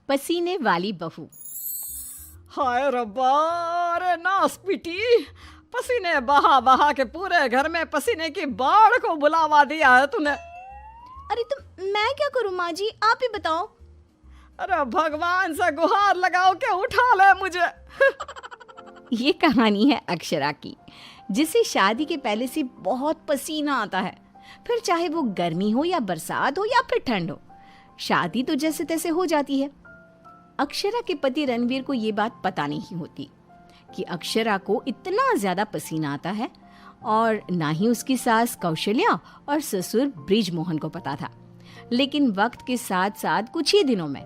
पसीने वाली बहू। हाय रब्बा, अरे नास पीटी, पसीने बहा बहा के पूरे घर में पसीने की बाढ़ को बुलावा दिया है तूने। अरे तो मैं क्या करूं माँ जी, आप ही बताओ। अरे भगवान से गुहार लगाओ के उठा ले मुझे। ये कहानी है अक्षरा की, जिसे शादी के पहले से बहुत पसीना आता है। फिर चाहे वो गर्मी हो या बरसात हो या फिर ठंड हो, शादी तो जैसे तैसे हो जाती है। अक्षरा के पति रणवीर को ये बात पता नहीं होती कि अक्षरा को इतना ज्यादा पसीना आता है, और ना ही उसकी सास कौशल्या और ससुर ब्रिजमोहन को पता था। लेकिन वक्त के साथ साथ कुछ ही दिनों में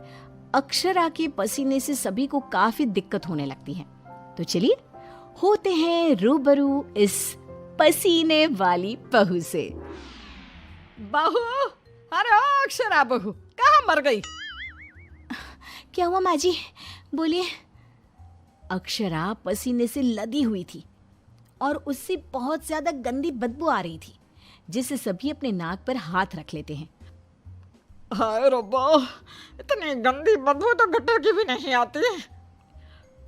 अक्षरा के पसीने से सभी को काफी दिक्कत होने लगती है। तो चलिए होते हैं रूबरू इस पसीने वाली बहू से। बहू, अरे ओ अक्षरा बहू, कहाँ मर गई? क्या हुआ माँ जी, बोलिए। अक्षरा पसीने से लदी हुई थी और उससे बहुत ज्यादा गंदी बदबू आ रही थी, जिससे सभी अपने नाक पर हाथ रख लेते हैं। हाय रब्बा, इतनी गंदी बदबू तो गटर की भी नहीं आती।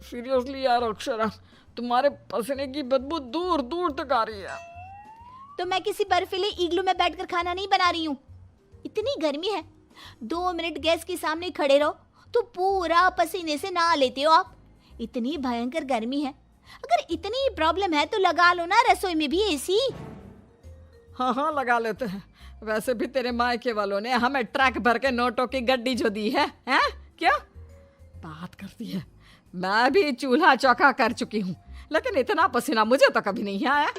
सीरियसली यार अक्षरा, तुम्हारे पसीने की बदबू दूर दूर तक आ रही है। तो मैं किसी बर्फीले इग्लू में बैठकर खाना नहीं बना रही हूँ। इतनी गर्मी है, 2 मिनट गैस के सामने खड़े रहो तो पूरा पसीने से नहा लेते हो आप। इतनी भयंकर गर्मी है, अगर इतनी प्रॉब्लम है तो लगा लो ना रसोई में भी एसी। हाँ हाँ लगा लेते हैं। वैसे भी तेरे मायके वालों ने हमें ट्रक भर के नोटों की गड्डी जो दी है, हैं? क्या बात करती है। मैं भी चूल्हा चौका कर चुकी हूँ, लेकिन इतना पसीना मुझे तो कभी नहीं आया।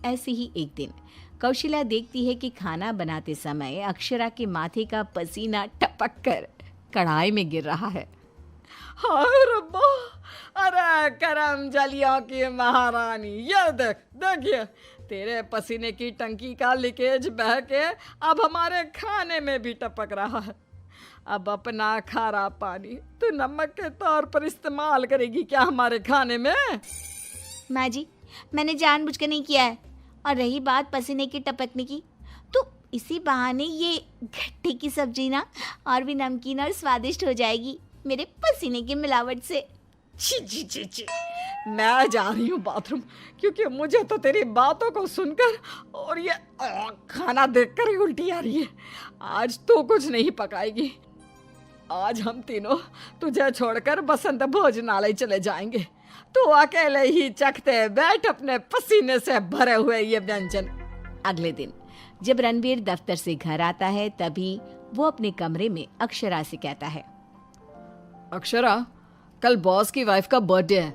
ऐसे ही एक दिन कौशल्या देखती है कि खाना बनाते समय अक्षरा के माथे का पसीना टपक कर कढ़ाई में गिर रहा है। हाय रब्बा, अरे करम जलियों की महारानी, ये देख देखिए, तेरे पसीने की टंकी का लीकेज बह के अब हमारे खाने में भी टपक रहा है। अब अपना खारा पानी तू नमक के तौर पर इस्तेमाल करेगी क्या हमारे खाने में? माँ जी, मैंने जानबूझकर नहीं किया है। और रही बात पसीने की टपकने की, तो इसी बहाने ये घट्टे की सब्जी ना और भी नमकीन और स्वादिष्ट हो जाएगी मेरे पसीने की मिलावट से। छी छी छी छी, मैं जा रही हूँ बाथरूम, क्योंकि मुझे तो तेरी बातों को सुनकर और ये खाना देखकर ही उल्टी आ रही है। आज तो कुछ नहीं पकाएगी। आज हम तीनों तुझे छोड़कर बसंत भोजनालय चले जाएंगे। तू अकेले ही चखते बैठ अपने पसीने से भरे हुए ये व्यंजन। अगले दिन जब रणवीर दफ्तर से घर आता है, तभी वो अपने कमरे में अक्षरा से कहता है, अक्षरा, कल बॉस की वाइफ का बर्थडे है,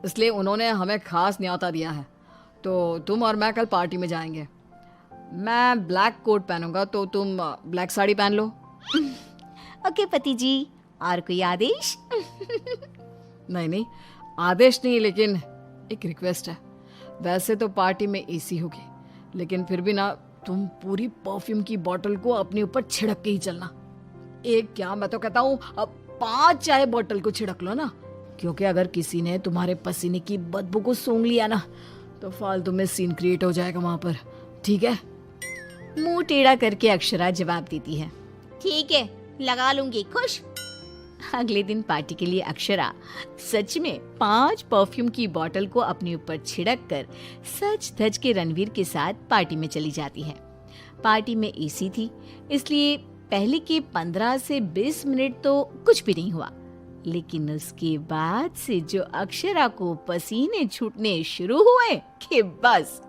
इसलिए उन्होंने हमें खास न्योता दिया है, तो तुम और मैं कल पार्टी में जाएंगे। मैं ब्लैक कोट पहनूंगा, तो तुम ब्लैक साड़ी पहन लो। ओके पति जी, और कोई आदेश? नहीं नहीं, आदेश नहीं, लेकिन एक रिक्वेस्ट है। वैसे तो पार्टी में एसी होगी, लेकिन फिर भी ना, तुम पूरी परफ्यूम की बोतल को अपने ऊपर छिड़क के ही चलना। एक क्या, मैं तो कहता हूँ 5 चाय बोतल को छिड़क लो ना, क्योंकि अगर किसी ने तुम्हारे पसीने की बदबू को सूंघ लिया ना, तो फालतू में सीन क्रिएट हो जाएगा वहां पर। ठीक है? मुंह टेढ़ा करके अक्षरा जवाब देती है, ठीक है, लगा लूंगी, खुश। अगले दिन पार्टी के लिए अक्षरा सच में 5 परफ्यूम की बोतल को अपने ऊपर छिड़क कर सज धज के रणवीर के साथ पार्टी में चली जाती है। पार्टी में एसी थी, इसलिए पहले के 15 से 20 मिनट तो कुछ भी नहीं हुआ, लेकिन उसके बाद से जो अक्षरा को पसीने छूटने शुरू हुए कि बस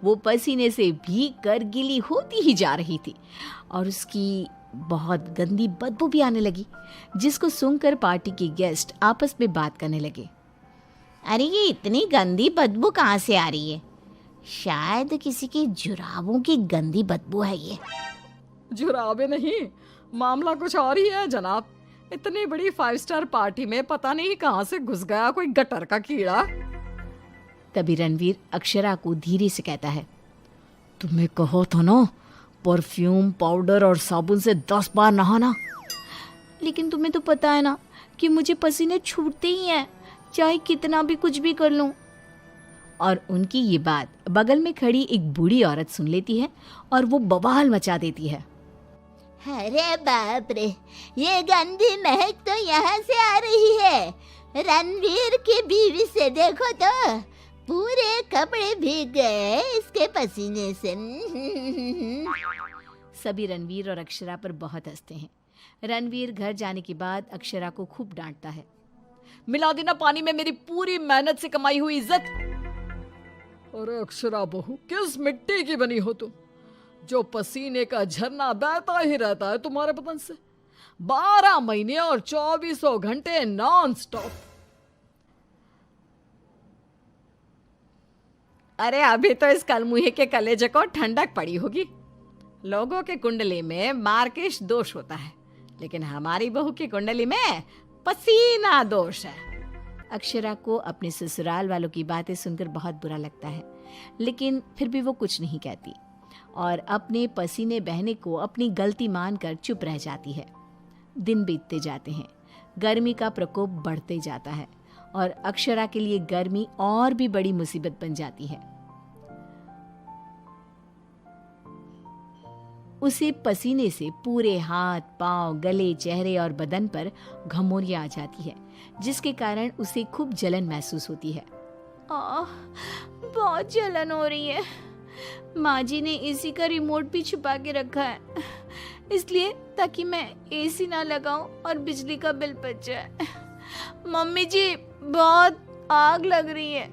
वो पसीने से भीग कर गीली होती ही जा रही थी, और उसकी बहुत गंदी बदबू भी आने लगी, जिसको सुनकर पार्टी के गेस्ट आपस में बात करने लगे। अरे ये इतनी गंदी बदबू कहाँ से आ रही है? शायद किसी के जुराबों की गंदी बदबू है ये। जुराबे नहीं, मामला कुछ और ही है जनाब। इतनी बड़ी 5 स्टार पार्टी में पता नहीं कहाँ से घुस गया कोई गटर का कीड़ा। तभी रणवीर अक्षरा को धीरे से कहता है, तुम्हें कहो तो ना, परफ्यूम, पाउडर और साबुन से 10 बार नहाना। लेकिन तुम्हें तो पता है ना कि मुझे पसीने छूटते ही हैं, चाहे कितना भी कुछ भी कर लूं। और उनकी ये बात बगल में खड़ी एक बूढ़ी औरत सुन लेती है और वो बवाल मचा देती है। अरे बाप रे, ये गंदी महक तो यहाँ से आ रही है। रणवीर की बीवी से देखो तो पूरे कपड़े भीग गए इसके पसीने से। सभी रणवीर और अक्षरा पर बहुत हंसते हैं। रणवीर घर जाने के बाद अक्षरा को खूब डांटता है। मिला देना पानी में मेरी पूरी मेहनत से कमाई हुई इज्जत। अरे अक्षरा बहू, किस मिट्टी की बनी हो तुम, जो पसीने का झरना बहता ही रहता है तुम्हारे बदन से 12 महीने और 2400 घंटे नॉन स्टॉप। अरे अभी तो इस कलमुहे के कलेजे को ठंडक पड़ी होगी। लोगों के कुंडली में मार्केश दोष होता है, लेकिन हमारी बहू की कुंडली में पसीना दोष है। अक्षरा को अपने ससुराल वालों की बातें सुनकर बहुत बुरा लगता है, लेकिन फिर भी वो कुछ नहीं कहती और अपने पसीने बहने को अपनी गलती मानकर चुप रह जाती है। दिन बीतते जाते हैं, गर्मी का प्रकोप बढ़ते जाता है और अक्षरा के लिए गर्मी और भी बड़ी मुसीबत बन जाती है। उसे पसीने से पूरे हाथ, पांव, गले, चेहरे और बदन पर घमौरियां आ जाती है, जिसके कारण उसे खूब जलन महसूस होती है। बहुत जलन हो रही है। माँ जी ने एसी का रिमोट भी छुपा के रखा है, इसलिए ताकि मैं एसी ना लगाऊं और बिजली का बिल बच जाए। मम्मी जी, बहुत आग लग रही है।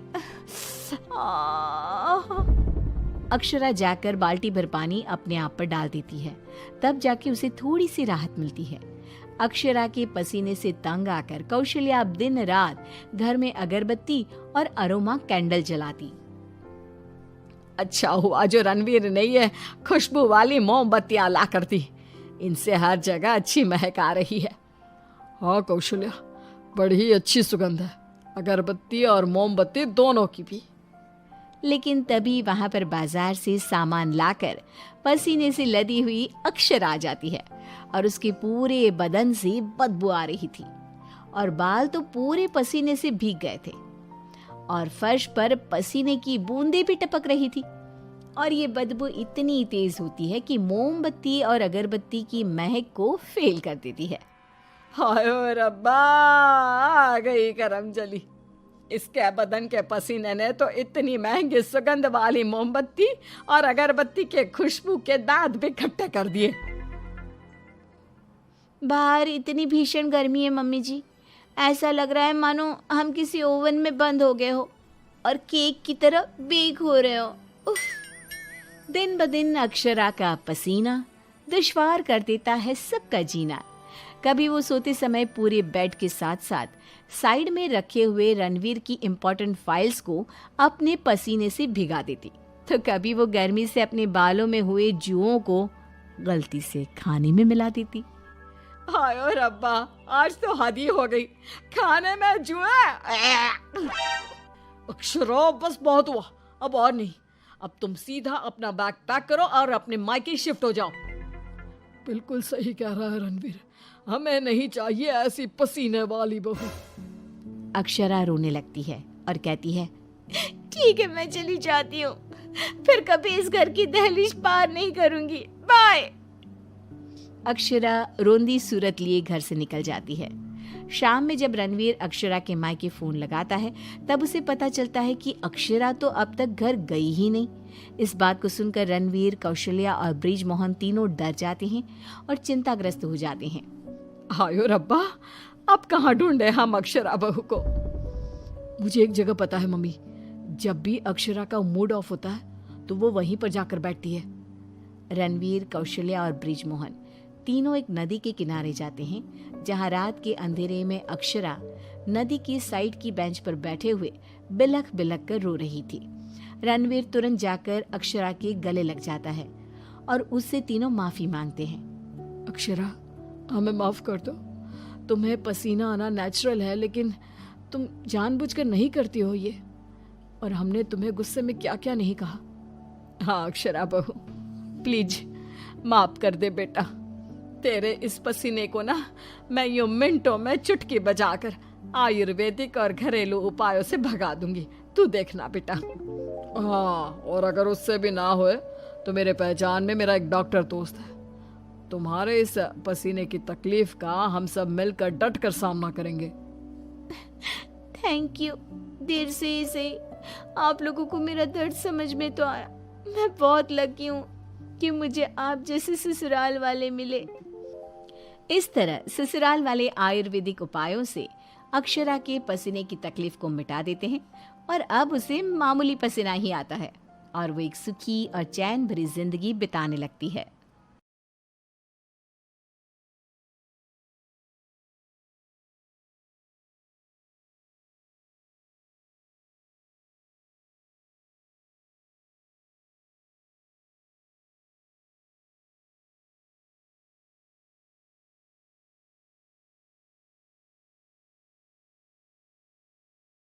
अक्षरा जाकर बाल्टी भर पानी अपने आप पर डाल देती है। तब जाके उसे थोड़ी सी राहत मिलती है। अक्षरा के पसीने से तंग आकर कौशल्या अब दिन रात घर में अगरबत्ती और अरोमा कैंडल जलाती। अच्छा हुआ जो रणवीर ने ये खुशबू वाली मोमबत्तियां ला कर दी, इनसे हर जगह अच्छी महक आ रही है। हाँ कौशल्या, बड़ी अच्छी सुगंध है, अगरबत्ती और मोमबत्ती दोनों की भी। लेकिन तभी वहां पर बाजार से सामान लाकर पसीने से लदी हुई अक्षरा आ जाती है और उसके पूरे बदन से बदबू आ रही थी और बाल तो पूरे पसीने से भीग गए थे और फर्श पर पसीने की बूंदें भी टपक रही थी। और ये बदबू इतनी तेज होती है कि मोमबत्ती और अगरबत्ती की महक को फेल कर देती है। हाय रब्बा, आ गई करम जली। इसके बदन के पसीने ने तो इतनी महंगी सुगंध वाली मोमबत्ती और अगरबत्ती के खुशबू के दांत भी खट्टे कर दिए। बाहर इतनी भीषण गर्मी है मम्मी जी, ऐसा लग रहा है मानो हम किसी ओवन में बंद हो गए हो और केक की तरह बेक हो रहे हो। उफ। दिन ब दिन अक्षरा का पसीना दुश्वार कर देता है सबका जीना। कभी वो सोते समय पूरे बेड के साथ साथ साइड में रखे हुए रणवीर की इम्पोर्टेंट फाइल्स को अपने पसीने से भिगा देती, तो कभी वो गर्मी से अपने बालों में हुए जुओं को गलती से खाने में मिला देती। हाय रब्बा, आज तो हद ही हो गई, खाने में जुए। अक्षरा बस बहुत हुआ, अब और नहीं। अब तुम सीधा अपना बैग पैक करो और अपने मायके शिफ्ट हो जाओ। बिल्कुल सही कह रहा है रणवीर, हमें नहीं चाहिए ऐसी पसीने वाली बहू। अक्षरा रोने लगती है और कहती है, ठीक है मैं चली जाती हूँ, फिर कभी इस घर की दहलीज पार नहीं करूंगी, बाय। अक्षरा रोंदी सूरत लिए घर से निकल जाती है। शाम में जब रणवीर अक्षरा के मायके फोन लगाता है, तब उसे पता चलता है कि अक्षरा तो अब तक घर गई ही नहीं। इस बात को सुनकर रणवीर, कौशल्या और ब्रिजमोहन तीनों डर जाते हैं और चिंताग्रस्त हो जाते हैं। हायो रब्बा, अब कहाँ ढूंढे हम अक्षरा बहू को। मुझे एक जगह पता है मम्मी, जब भी अक्षरा का मूड ऑफ होता है तो वो वहीं पर जाकर बैठती है। रणवीर, कौशल्या और ब्रिजमोहन तीनों एक नदी के किनारे जाते हैं, जहां रात के अंधेरे में अक्षरा नदी की साइड की बेंच पर बैठे हुए बिलख बिलख कर रो रही थी। रणवीर तुरंत जाकर अक्षरा के गले लग जाता है और उससे तीनों माफी मांगते हैं। अक्षरा, हमें माफ कर दो, तुम्हें पसीना आना नेचुरल है, लेकिन तुम जानबूझकर नहीं करती हो ये, और हमने तुम्हें गुस्से में क्या क्या नहीं कहा। हाँ अक्षरा बहू, प्लीज माफ कर दे बेटा। तेरे इस पसीने को ना मैं यूं मिनटों में चुटकी बजाकर आयुर्वेदिक और घरेलू उपायों से भगा दूंगी, तू देखना बेटा। हाँ, और अगर उससे भी ना होए तो मेरे पहचान में मेरा एक डॉक्टर दोस्त है, तुम्हारे इस पसीने की तकलीफ का हम सब मिलकर डट कर सामना करेंगे। Thank you. देर से ही सही आप लोगों को मेरा दर्द समझ में तो आया। मैं बहुत लकी हूँ कि मुझे आप जैसे ससुराल वाले मिले। इस तरह ससुराल वाले आयुर्वेदिक उपायों से अक्षरा के पसीने की तकलीफ को मिटा देते हैं और अब उसे मामूली पसीना ही आता है और वो एक सुखी और चैन भरी जिंदगी बिताने लगती है।